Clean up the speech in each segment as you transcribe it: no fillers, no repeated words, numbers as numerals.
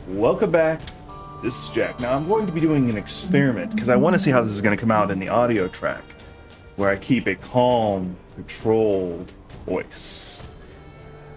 Welcome back. This is Jack. Now I'm going to be doing an experiment because I want to see how this is going to come out in the audio track, where I keep a calm, controlled voice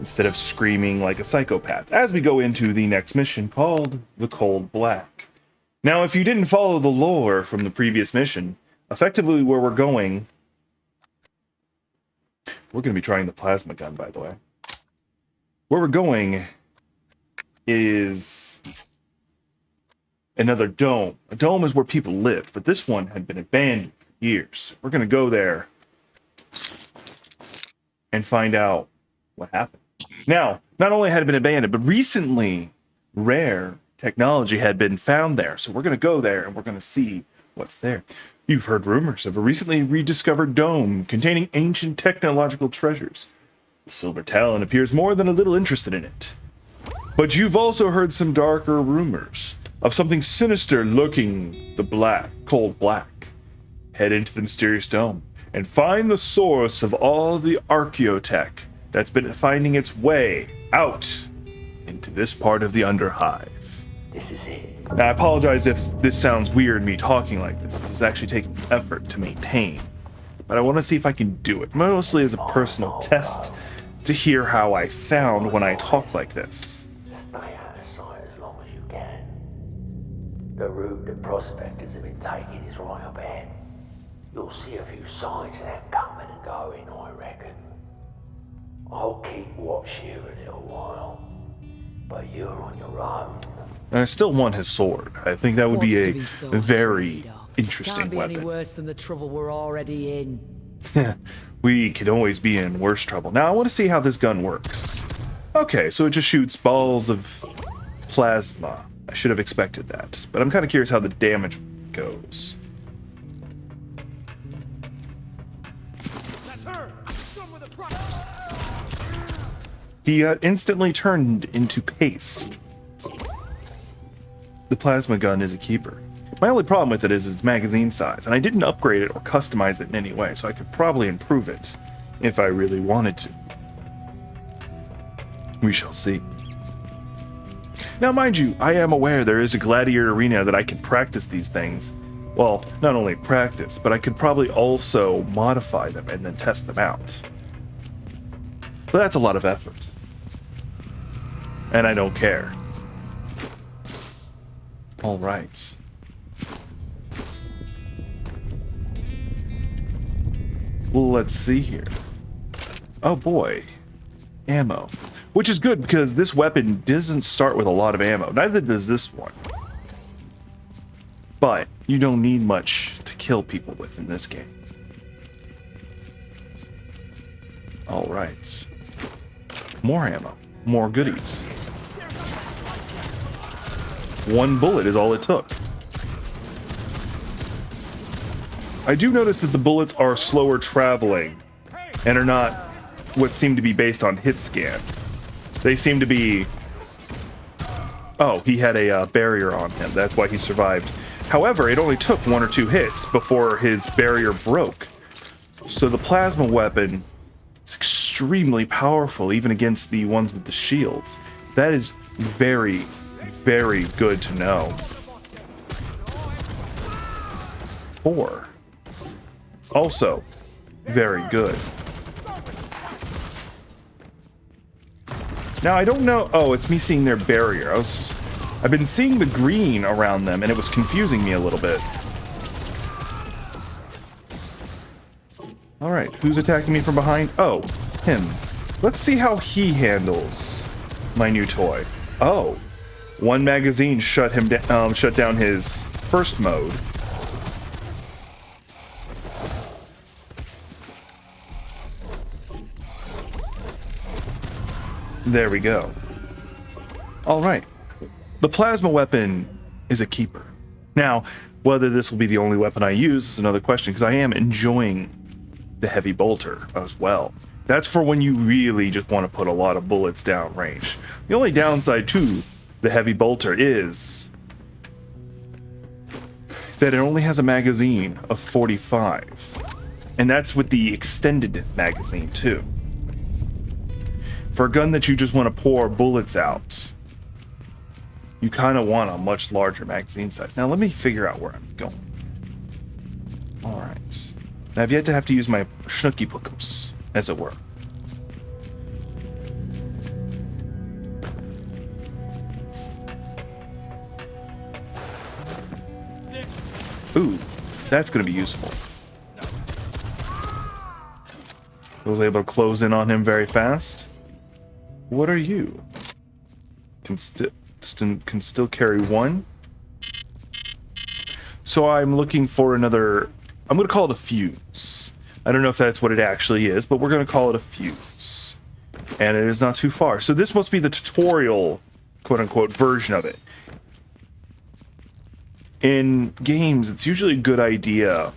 instead of screaming like a psychopath as we go into the next mission called the Cold Black. Now, if you didn't follow the lore from the previous mission, effectively where we're going to be trying the plasma gun, by the way. Where we're going is another dome. A dome is where people live, but this one had been abandoned for years. We're going to go there and find out what happened. Now, not only had it been abandoned, but recently rare technology had been found there. So we're going to go there and we're going to see what's there. You've heard rumors of a recently rediscovered dome containing ancient technological treasures. The Silver Talon appears more than a little interested in it. But you've also heard some darker rumors of something sinister lurking the cold black. Head into the mysterious dome and find the source of all the Archotech that's been finding its way out into this part of the Underhive. This is it. Now, I apologize if this sounds weird, me talking like this. This is actually taking effort to maintain. But I want to see if I can do it, mostly as a personal test, to hear how I sound when I talk like this. Stay out of sight as long as you can. The route the prospectors have been taking is right up ahead. You'll see a few signs of them coming and going, I reckon. I'll keep watch here a little while, but you're on your own. And I still want his sword. I think that would be a very interesting Can't be weapon. any worse than the trouble we're already in. We could always be in worse trouble. Now, I want to see how this gun works. Okay, so it just shoots balls of plasma. I should have expected that. But I'm kind of curious how the damage goes. He got instantly turned into paste. The plasma gun is a keeper. My only problem with it is its magazine size, and I didn't upgrade it or customize it in any way, so I could probably improve it if I really wanted to. We shall see. Now, mind you, I am aware there is a gladiator arena that I can practice these things. Well, not only practice, but I could probably also modify them and then test them out. But that's a lot of effort. And I don't care. All right. Well, let's see here. Oh boy. Ammo. Which is good because this weapon doesn't start with a lot of ammo. Neither does this one. But you don't need much to kill people with in this game. All right. More ammo. More goodies. One bullet is all it took. I do notice that the bullets are slower traveling and are not what seem to be based on hit scan. They seem to be... Oh, he had a barrier on him. That's why he survived. However, it only took 1 or 2 hits before his barrier broke. So the plasma weapon is extremely powerful, even against the ones with the shields. That is very, very good to know. 4. Also, very good. Now, I don't know... Oh, it's me seeing their barrier. I've been seeing the green around them, and it was confusing me a little bit. Alright, who's attacking me from behind? Oh, him. Let's see how he handles my new toy. Oh, 1 magazine shut down his first mode. There we go. Alright. The plasma weapon is a keeper. Now, whether this will be the only weapon I use is another question, because I am enjoying the heavy bolter as well. That's for when you really just want to put a lot of bullets down range. The only downside to the heavy bolter is that it only has a magazine of 45. And that's with the extended magazine too. For a gun that you just want to pour bullets out, you kind of want a much larger magazine size. Now let me figure out where I'm going. All right. Now I've yet to have to use my schnooky pookups, as it were. Ooh, that's going to be useful. I was able to close in on him very fast. What are you? Can still carry one. So I'm looking for another. I'm going to call it a fuse. I don't know if that's what it actually is, but we're going to call it a fuse. And it is not too far. So this must be the tutorial, quote-unquote, version of it. In games, it's usually a good idea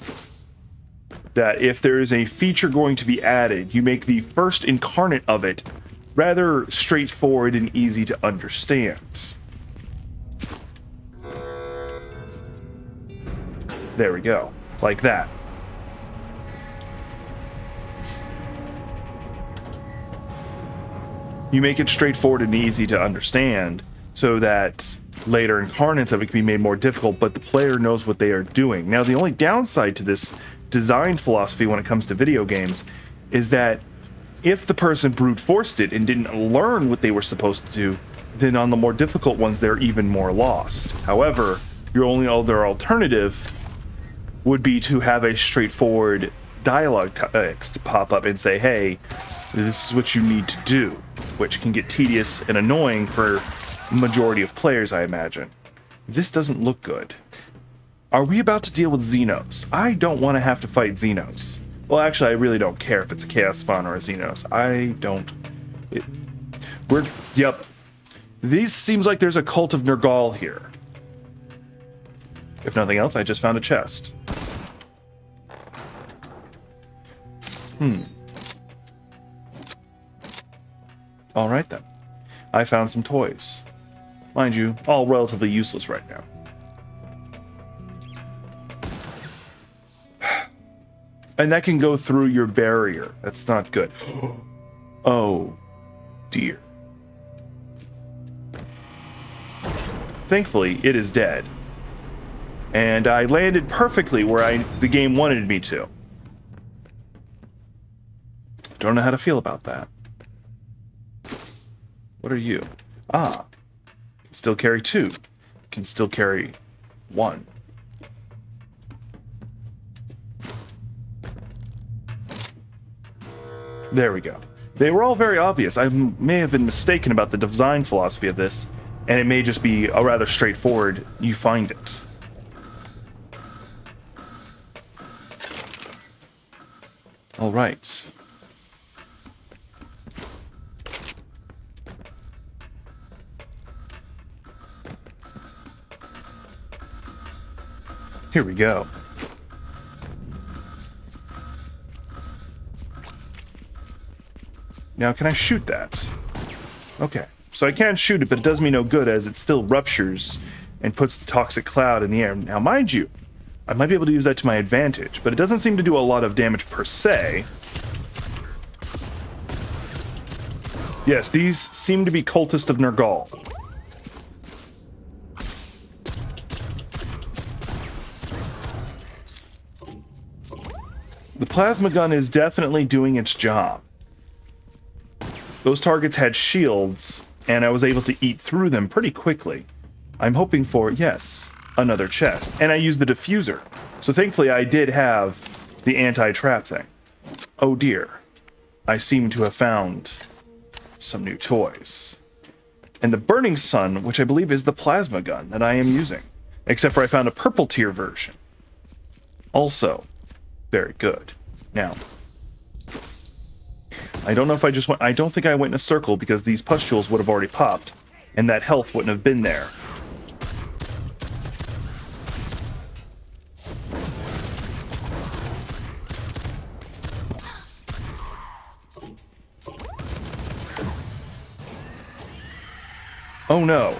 that if there is a feature going to be added, you make the first incarnate of it rather straightforward and easy to understand. There we go. Like that. You make it straightforward and easy to understand so that later incarnates of it can be made more difficult, but the player knows what they are doing. Now, the only downside to this design philosophy when it comes to video games is that if the person brute forced it and didn't learn what they were supposed to do, then on the more difficult ones, they're even more lost. However, your only other alternative would be to have a straightforward dialogue text pop up and say, hey, this is what you need to do, which can get tedious and annoying for the majority of players, I imagine. This doesn't look good. Are we about to deal with Xenos? I don't want to have to fight Xenos. Well, actually, I really don't care if it's a Chaos Spawn or a Xenos. I don't... Yep. These seems like there's a cult of Nergal here. If nothing else, I just found a chest. Alright then. I found some toys. Mind you, all relatively useless right now. And that can go through your barrier. That's not good. Oh, dear. Thankfully, it is dead. And I landed perfectly where the game wanted me to. Don't know how to feel about that. What are you? Ah. Can still carry 2. Can still carry 1. There we go. They were all very obvious. I may have been mistaken about the design philosophy of this, and it may just be a rather straightforward, you find it. All right. Here we go. Now, can I shoot that? Okay. So I can't shoot it, but it does me no good as it still ruptures and puts the toxic cloud in the air. Now, mind you, I might be able to use that to my advantage, but it doesn't seem to do a lot of damage per se. Yes, these seem to be cultists of Nergal. The plasma gun is definitely doing its job. Those targets had shields, and I was able to eat through them pretty quickly. I'm hoping for, yes, another chest. And I used the diffuser. So thankfully I did have the anti-trap thing. Oh dear. I seem to have found some new toys. And the Burning Sun, which I believe is the plasma gun that I am using. Except for I found a purple tier version. Also, very good. Now, I don't know if I just went... I don't think I went in a circle because these pustules would have already popped, and that health wouldn't have been there. Oh no.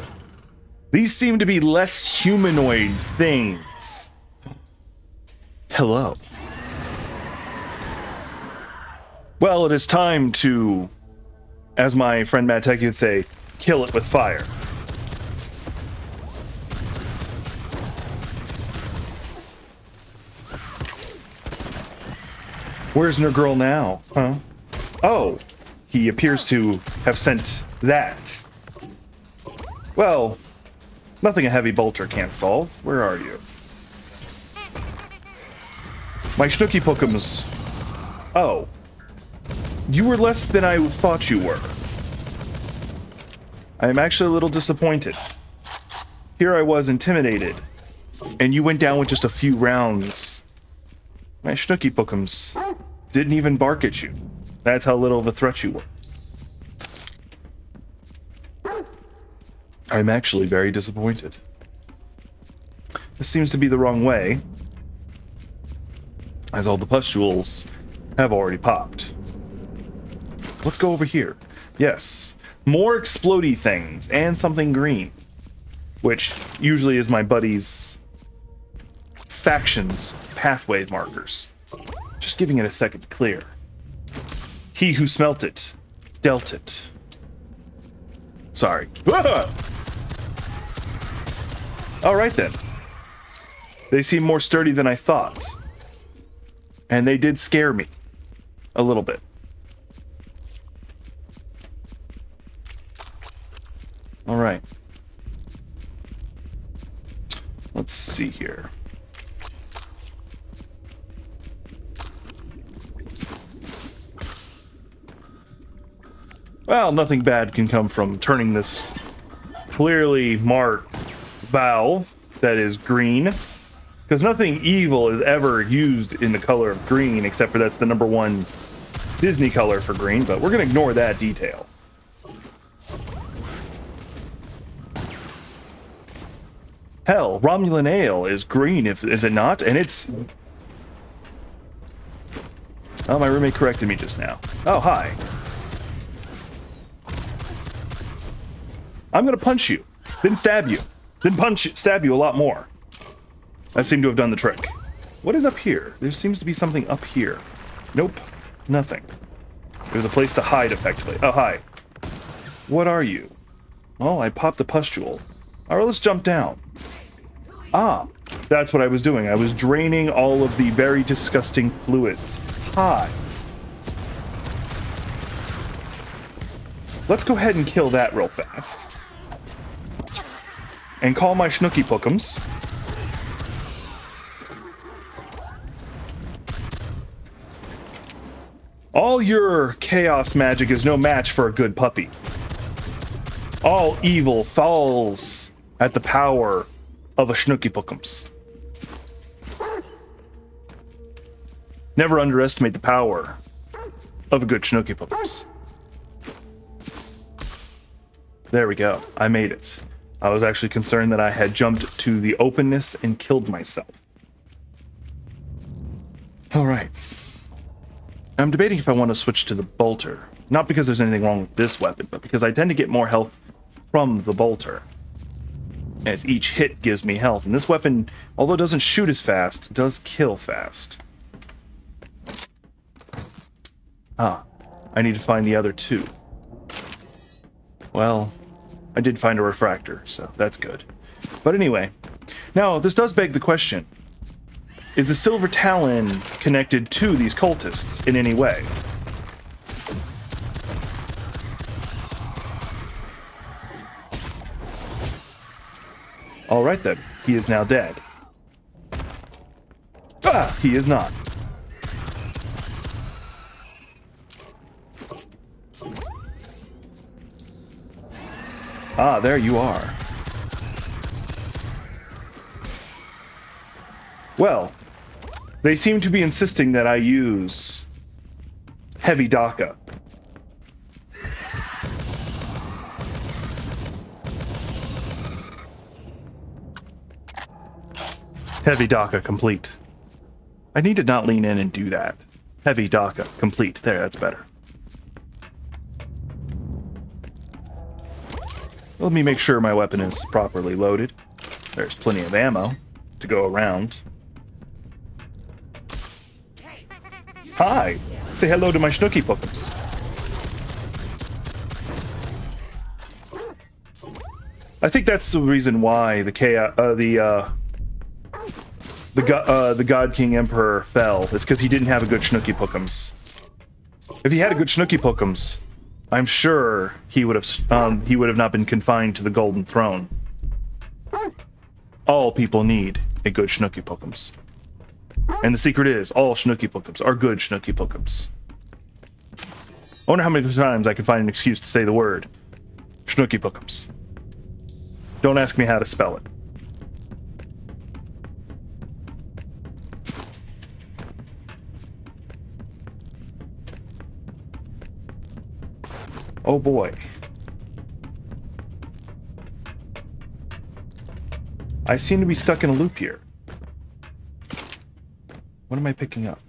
These seem to be less humanoid things. Hello. Well, it is time to, as my friend Matt Tech would say, kill it with fire. Where's your girl now? Huh? Oh, he appears to have sent that. Well, nothing a heavy bolter can't solve. Where are you? My Schnooky Pookums. Oh. You were less than I thought you were. I am actually a little disappointed. Here I was intimidated, and you went down with just a few rounds. My Schnooky Pookums didn't even bark at you. That's how little of a threat you were. I'm actually very disappointed. This seems to be the wrong way, as all the pustules have already popped. Let's go over here. Yes, more explodey things and something green, which usually is my buddy's faction's pathway markers. Just giving it a second to clear. He who smelt it, dealt it. Sorry. Alright then. They seem more sturdy than I thought. And they did scare me. A little bit. Alright. Let's see here. Well, nothing bad can come from turning this clearly marked valve that is green. Because nothing evil is ever used in the color of green, except for that's the #1 Disney color for green, but we're going to ignore that detail. Hell, Romulan ale is green, is it not? And it's... Oh, my roommate corrected me just now. Oh, hi. I'm gonna punch you, then stab you, then stab you a lot more. That seemed to have done the trick. What is up here? There seems to be something up here. Nope, nothing. There's a place to hide, effectively. Oh, hi. What are you? Oh, I popped a pustule. Alright, let's jump down. Ah, that's what I was doing. I was draining all of the very disgusting fluids. Hi. Let's go ahead and kill that real fast. And call my Schnooky Pookums. All your chaos magic is no match for a good puppy. All evil falls at the power of a Schnooky Pookums. Never underestimate the power of a good Schnooky Pookums. There we go. I made it. I was actually concerned that I had jumped to the openness and killed myself. Alright. I'm debating if I want to switch to the bolter. Not because there's anything wrong with this weapon, but because I tend to get more health from the bolter, as each hit gives me health. And this weapon, although it doesn't shoot as fast, does kill fast. Ah, I need to find the other two. Well, I did find a refractor, so that's good. But anyway, now this does beg the question. Is the Silver Talon connected to these cultists in any way? Alright then, he is now dead. Ah, he is not. Ah, there you are. Well, they seem to be insisting that I use heavy DACA. Heavy DACA complete. I need to not lean in and do that. Heavy DACA complete. There, that's better. Let me make sure my weapon is properly loaded. There's plenty of ammo to go around. Hi! Say hello to my Schnooky Pookums. I think that's the reason why the the God King Emperor fell, it's because he didn't have a good Schnooky Pookums. If he had a good Schnooky Pookums, I'm sure he would have not been confined to the Golden Throne. All people need a good Schnooky Pookums. And the secret is, all Schnooky Pookums are good Schnooky Pookums. I wonder how many times I can find an excuse to say the word Schnooky Pookums. Don't ask me how to spell it. Oh boy. I seem to be stuck in a loop here. What am I picking up?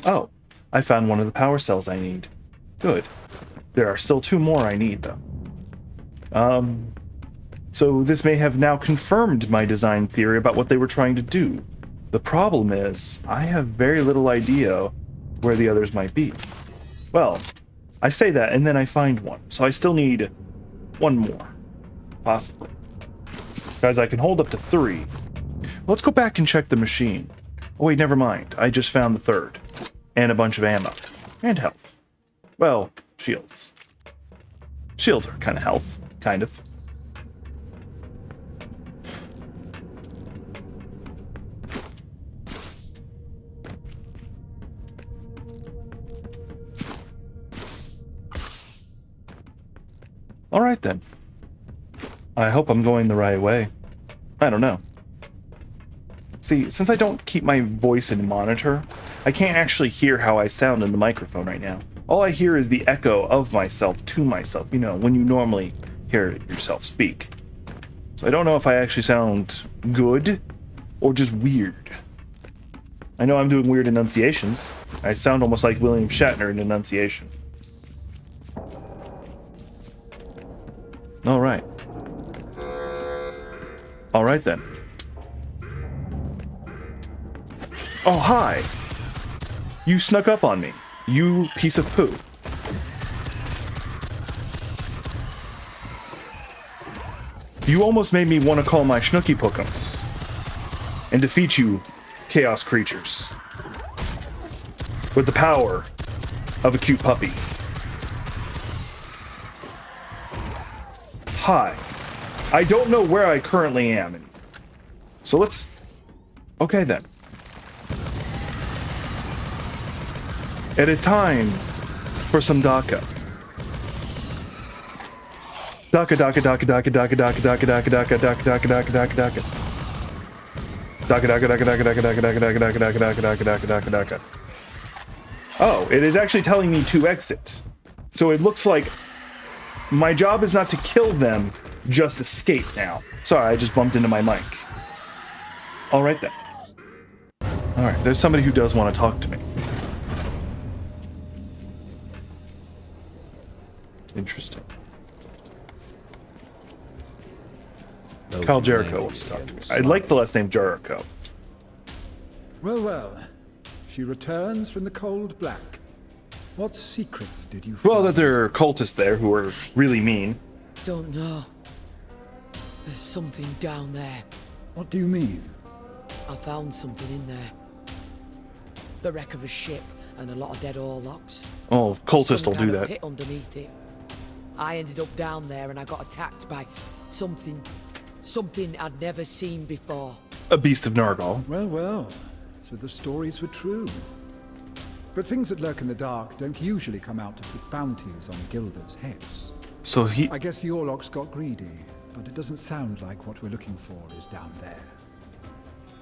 Oh, I found one of the power cells I need. Good. There are still 2 more I need, though. So this may have now confirmed my design theory about what they were trying to do. The problem is, I have very little idea where the others might be. Well, I say that, and then I find one. So I still need 1 more. Possibly. Guys, I can hold up to 3. Let's go back and check the machine. Oh wait, never mind. I just found the 3rd. And a bunch of ammo. And health. Well, shields. Shields are kind of health. Kind of. Alright then. I hope I'm going the right way. I don't know. See, since I don't keep my voice in monitor, I can't actually hear how I sound in the microphone right now. All I hear is the echo of myself to myself, you know, when you normally hear yourself speak. So I don't know if I actually sound good or just weird. I know I'm doing weird enunciations. I sound almost like William Shatner in enunciation. Alright. Alright then. Oh, hi! You snuck up on me. You piece of poo. You almost made me want to call my Schnooky Pookums and defeat you, chaos creatures, with the power of a cute puppy. Hi. I don't know where I currently am. So let's... Okay then. It is time for some DACA. DACA, DACA, DACA, DACA, DACA, DACA, DACA, DACA, DACA, DACA, DACA, DACA, DACA, DACA. DACA, DACA, DACA, DACA, DACA, DACA, DACA, DACA, DACA, DACA, DACA, DACA, DACA, DACA. Oh, it is actually telling me to exit. So it looks like my job is not to kill them, just escape now. Sorry, I just bumped into my mic. Alright then. Alright, there's somebody who does want to talk to me. Interesting. Kyle Jericho wants to talk to me. I like the last name Jericho. Well, well. She returns from the cold black. What secrets did you find? Well, that there are cultists there who are really mean. Don't know. There's something down there. What do you mean? I found something in there. The wreck of a ship and a lot of dead Orlocks. Oh, cultists Some will kind do of that. pit underneath it. I ended up down there and I got attacked by something I'd never seen before. A beast of Nargal. Well, well. So the stories were true. But things that lurk in the dark don't usually come out to put bounties on Gilders' heads. So he... I guess the Orlocks got greedy, but it doesn't sound like what we're looking for is down there.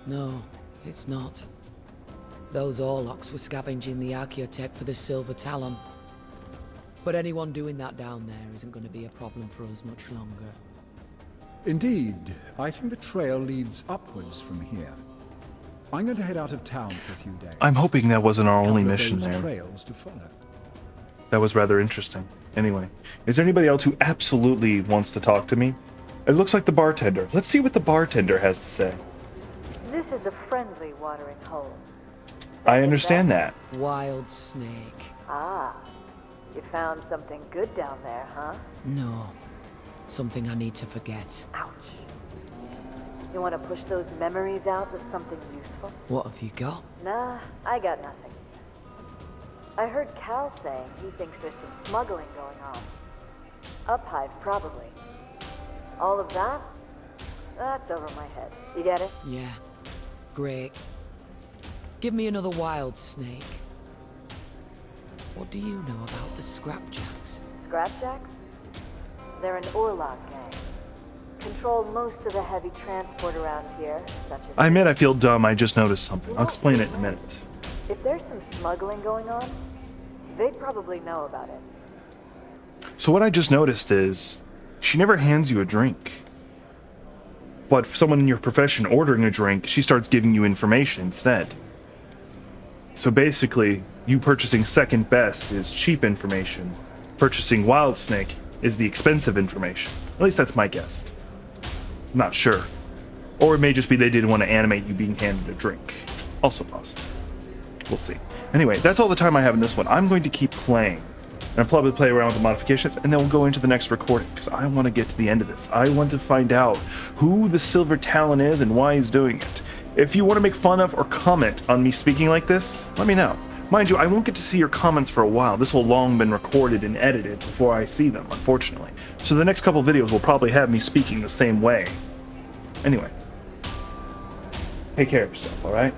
No, it's not. Those Orlocks were scavenging the Archotech for the Silver Talon. But anyone doing that down there isn't going to be a problem for us much longer. Indeed, I think the trail leads upwards from here. I'm going to head out of town for a few days. I'm hoping that wasn't our only Couple of mission those there. Trails to follow. That was rather interesting. Anyway, is there anybody else who absolutely wants to talk to me? It looks like the bartender. Let's see what the bartender has to say. This is a friendly watering hole. I understand that. Wild snake. Ah, you found something good down there, huh? No. Something I need to forget. Ouch. You want to push those memories out with something useful? What have you got? Nah, I got nothing. I heard Cal saying he thinks there's some smuggling going on. Uphive, probably. All of that? That's over my head. You get it? Yeah. Great. Give me another wild snake. What do you know about the Scrapjacks? Scrapjacks? They're an Orlog gang. Control most of the heavy transport around here, such as... I admit I feel dumb. I just noticed something. I'll explain it in a minute. If there's some smuggling going on, they'd probably know about it. So what I just noticed is she never hands you a drink. But for someone in your profession ordering a drink, she starts giving you information instead. So basically, you purchasing second best is cheap information. Purchasing Wild Snake is the expensive information. At least that's my guess. Not sure. Or it may just be they didn't want to animate you being handed a drink. Also possible. We'll see. Anyway, that's all the time I have in this one. I'm going to keep playing. And I'll probably play around with the modifications, and then we'll go into the next recording, because I want to get to the end of this. I want to find out who the Silver Talon is and why he's doing it. If you want to make fun of or comment on me speaking like this, let me know. Mind you, I won't get to see your comments for a while. This will have long been recorded and edited before I see them, unfortunately. So the next couple videos will probably have me speaking the same way. Anyway. Take care of yourself, alright?